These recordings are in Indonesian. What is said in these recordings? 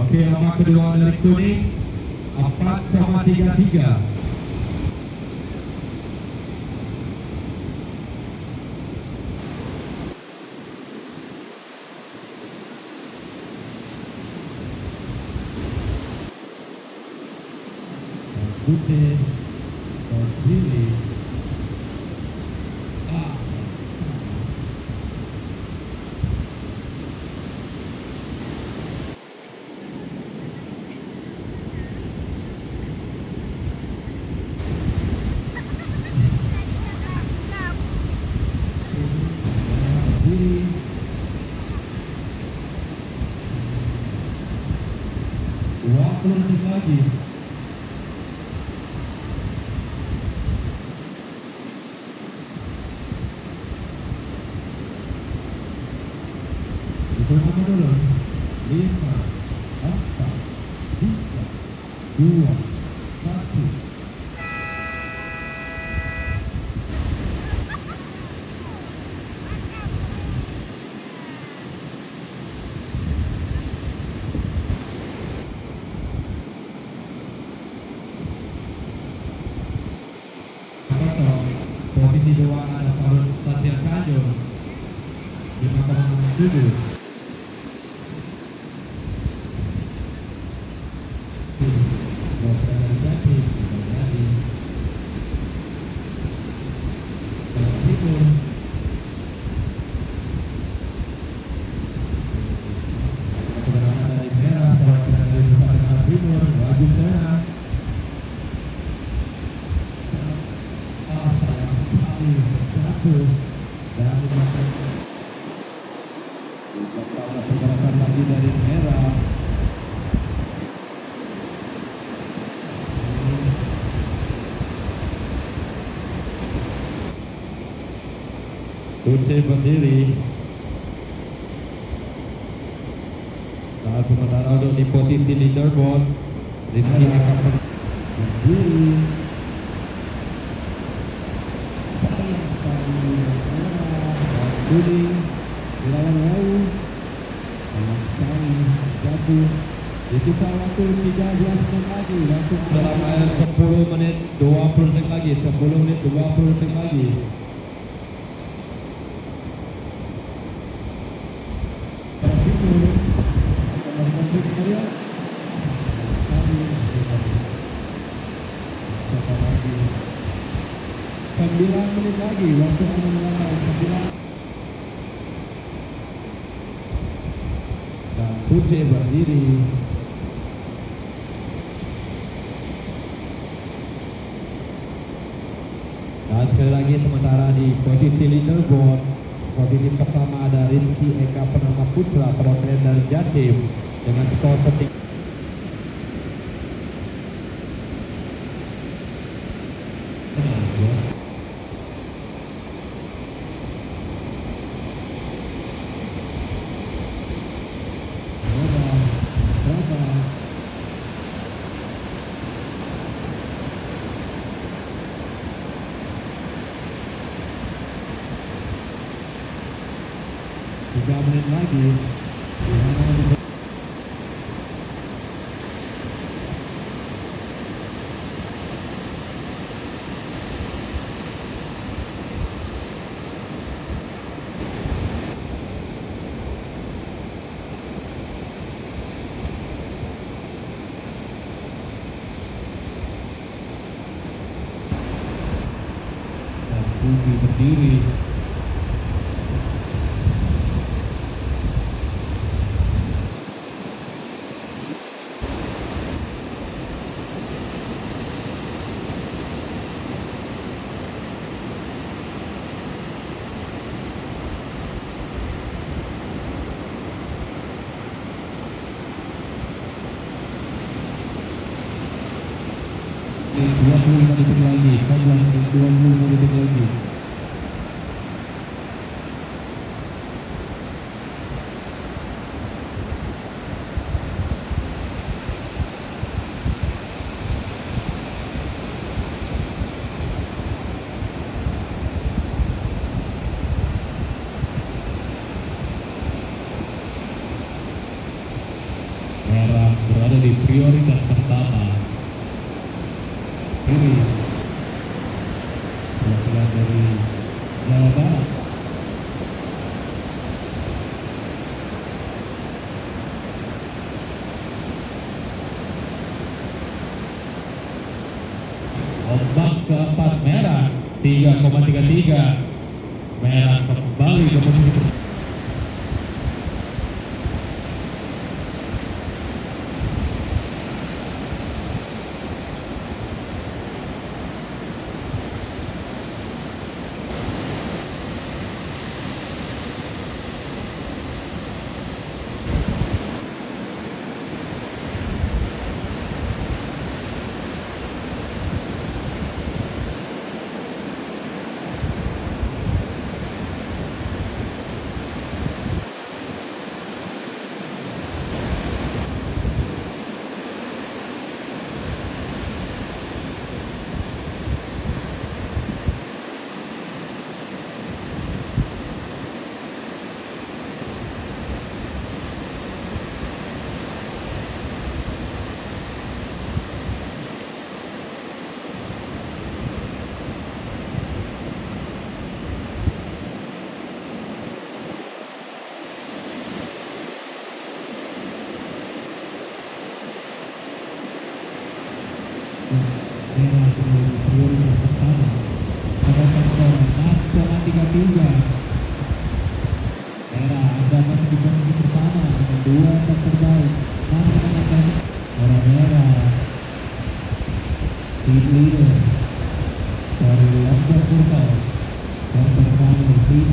Oke, nomor kedua dari kuning 4,33. Putih berdiri. Detik lagi. Hitungan dulu. 5, 4, 3, 2, 1. Posisi 2 ada Faruk Satya Kanjur 5,7. Pergerakan lagi dari merah. Putih berdiri. Saat sementara untuk di posisi leaderboard, Rizky Eka berdiri. Kuning dilawan Wau jatuh ditukar waktu 13 menit lagi dalam 10 menit 20 detik lagi 10 menit 20 detik lagi. Sembilan menit lagi waktu menang 9. Dan Putih berdiri. Dan sekali lagi sementara di posisi leaderboard, posisi pertama ada Rizky Eka Purnama Putra perwakilan dari Jatim dengan skor setinggi menit lagi. Dan Bumi berdiri. Oke, 25 detik lagi, 25 detik lagi. Merah berada di prioritas pertama. Kiri perwakilan dari Jawa Barat. Ombak keempat merah 3,33. Merah kembali ke posisi merah menjadi prioritas pertama. Pada sektor 6,33. Merah Anda masih di posisi pertama dengan 2 set terbaik. Merah tim leader dari Lombok Purkal yang bersama tim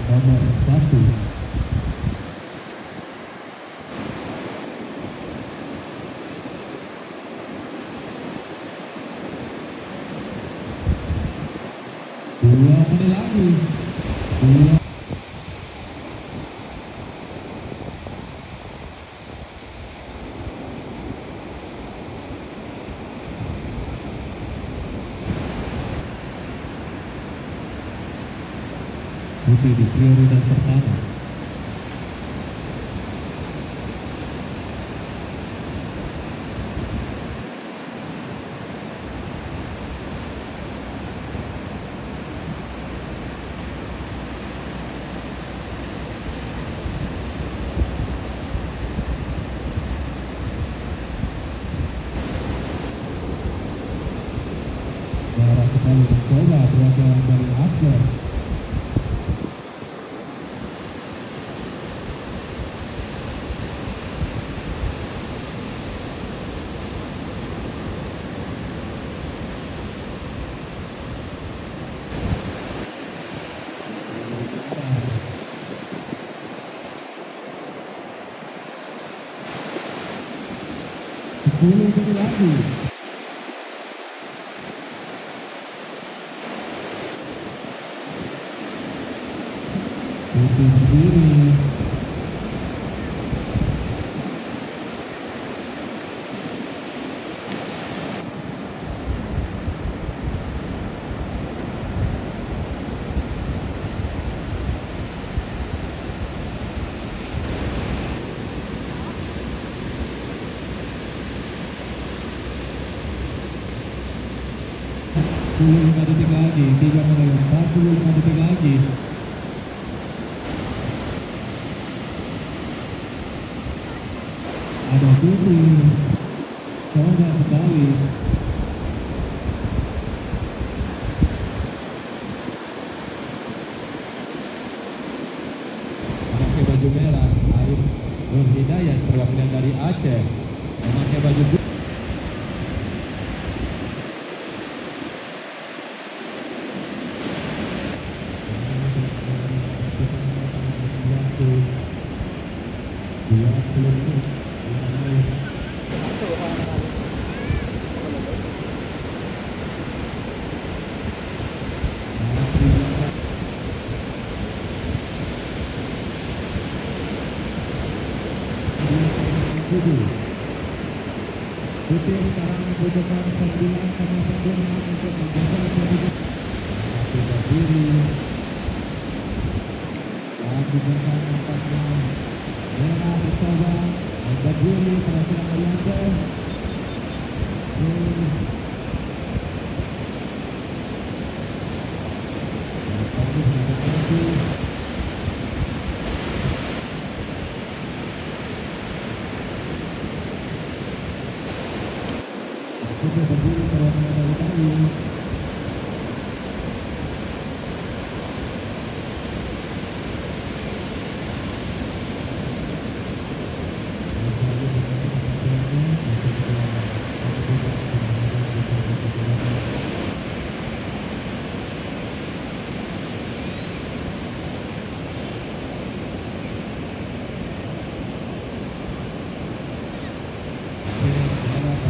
nomor 1. Dua menit lagi. Putih di prioritas pertama. Merah kembali mencoba perwakilan dari Aceh. Sepuluh menit lagi. Putih berdiri. Puluh 5 detik lagi, 45 detik lagi. Ada Putih, coba kembali. Memakai baju merah, Arif Nur Hidayat perwakilan dari Aceh. Memakai baju Putih sekarang membutuhkan 9,96 untuk menjaga posisi. Masih berdiri. Lagi bersama nampaknya. Merah mencoba berdiri pada Arianto. Sudah berdiri perwakilan dari Bali.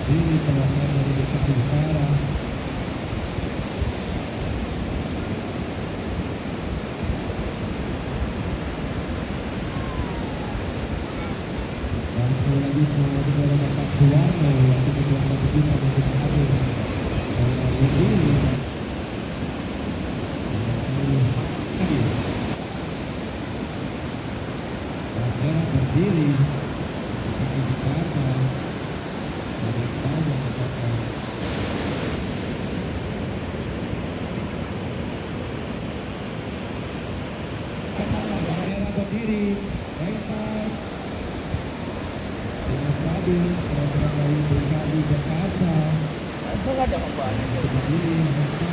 Berdiri perwakilan dari Bekasi Utara. Dan sekali lagi semangat kepada Bapak Suwarno yang telah membantu kita untuk hadir dalam hari ini. Raja berdiri Bekasi Jakarta. Berdiri, baik dengan stabil program dari DKI Jakarta. Ada banyak. Berdiri, baik.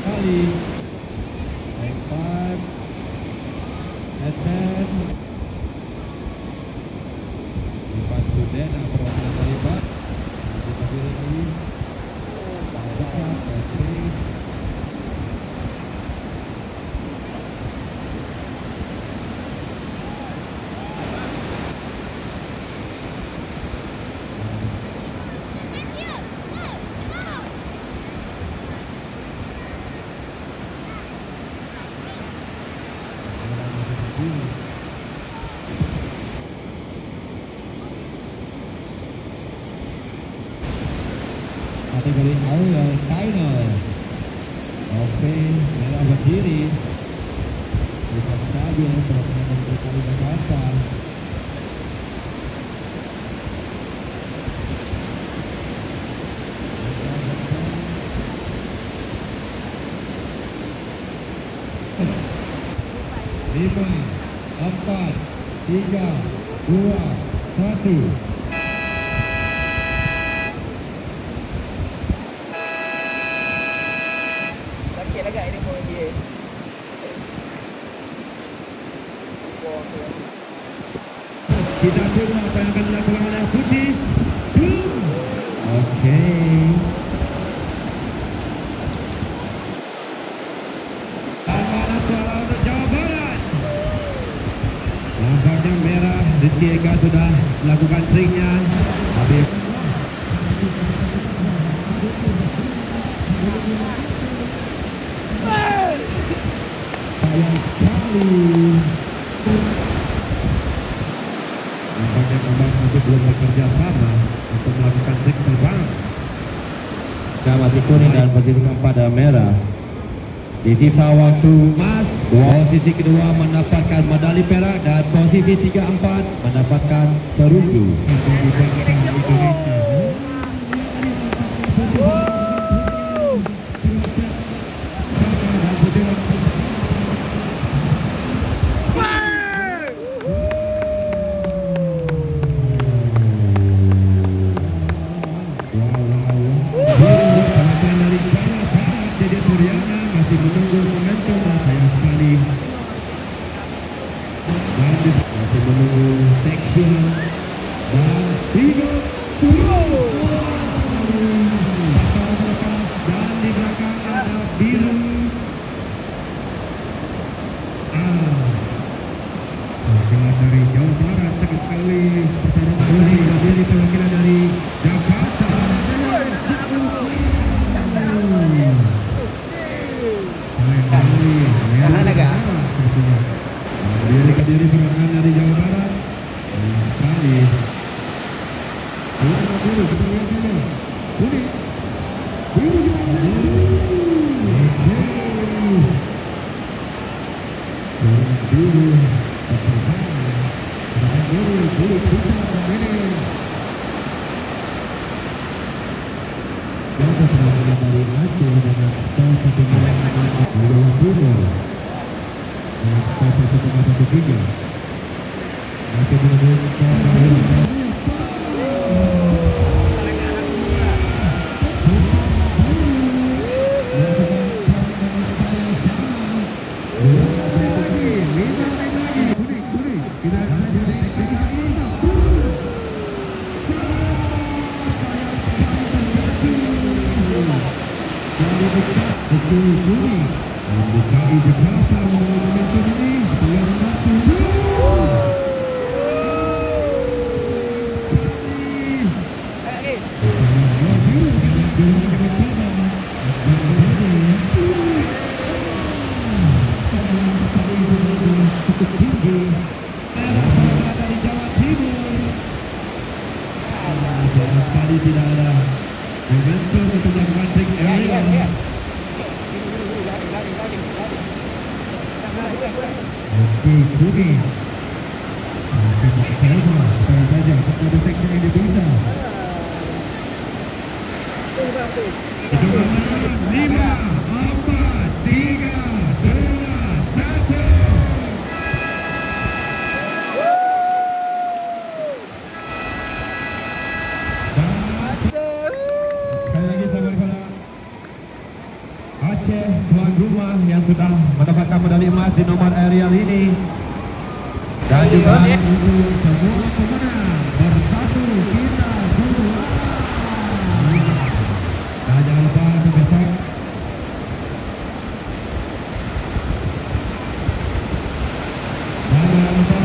Kali baik 5 and 10 dibantu Dena perwakilan dari Bat kita pilih lagi dekat oke. Kategori awal final. Oke, merah berdiri. Kita stabil perwakilan dari DKI Jakarta. Lima, 4, 3, 2, 1. Agak ini mau dia. Kita tunggu apa yang akan dilakukan oleh Putih. Oke. Dan mana suara untuk Jawa Barat? Nampaknya merah. Rizky Eka sudah melakukan triknya. Habib. Sayang sekali. Nampaknya memang masih belum bekerja sama untuk melakukan trik terbang. Masih kuning dan posisi pada merah. Di sisa waktu emas, posisi kedua mendapatkan medali perak dan posisi 3-4 mendapatkan perunggu. Masih menunggu momentum, sayang sekali. Masih menunggu section dan tiga Warna biru kita lihat saja. Kuning. Biru juara. Oke. Warna biru. Warna biru kulit hitam ini. Yang selanjutnya dari Aceh dengan skor 1-0 Wilayah Timur dengan skor 1,13. Aceh menunjuk skor DKI Jakarta momentum ini yang mampu cukup tinggi dari Jawa Timur. Sama sekali tidak ada momentum untuk melakukan trik aerial. Oke, kuning. Saya saja kepada seksi yang bisa. 5, 4, 3, 2, 1. Sekali lagi sampai pada Aceh tuan rumah yang sudah mendapatkan medali emas di nomor aerial ini. Dan juga untuk semua pemenang bersatu kita semua. Dan jangan lupa untuk besok jangan lupa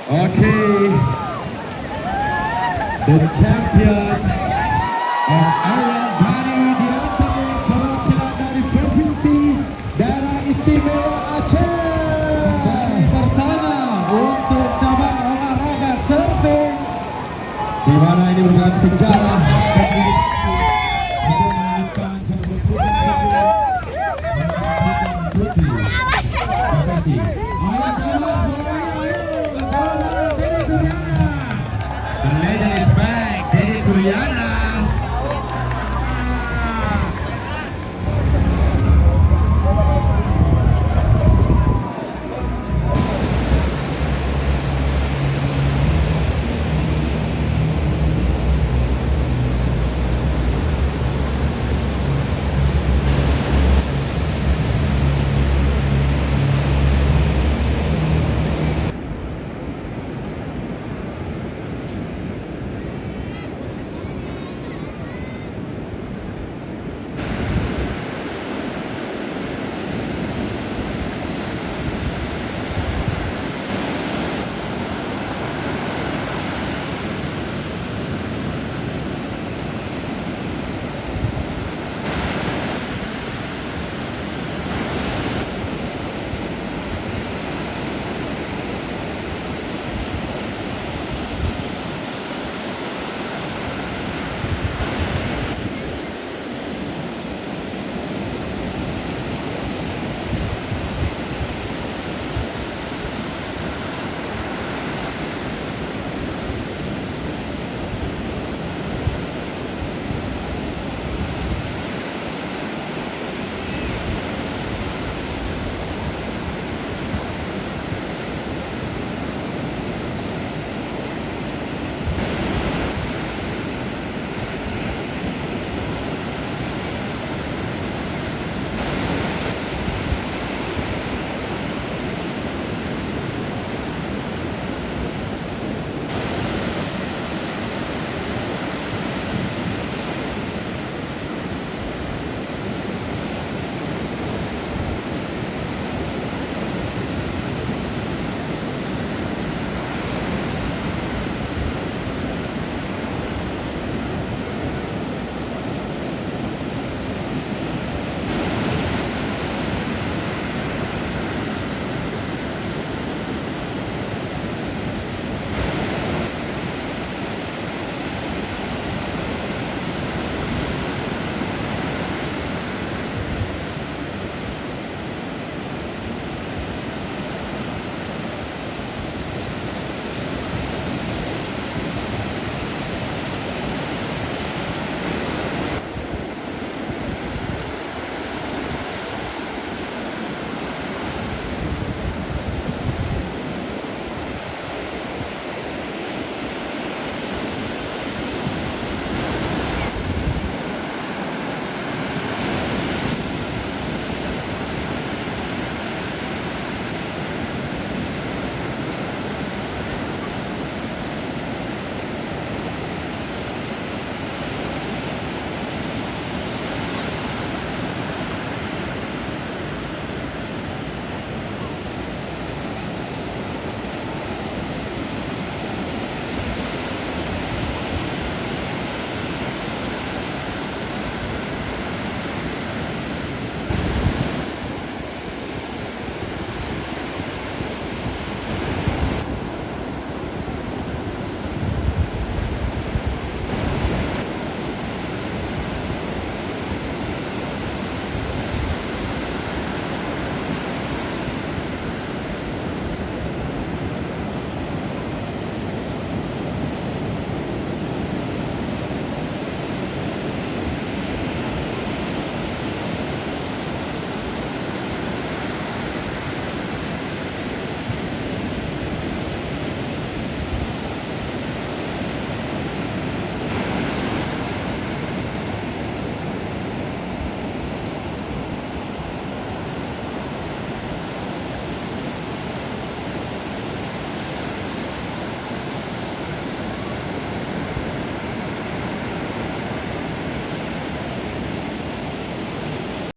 Okay, the champion of our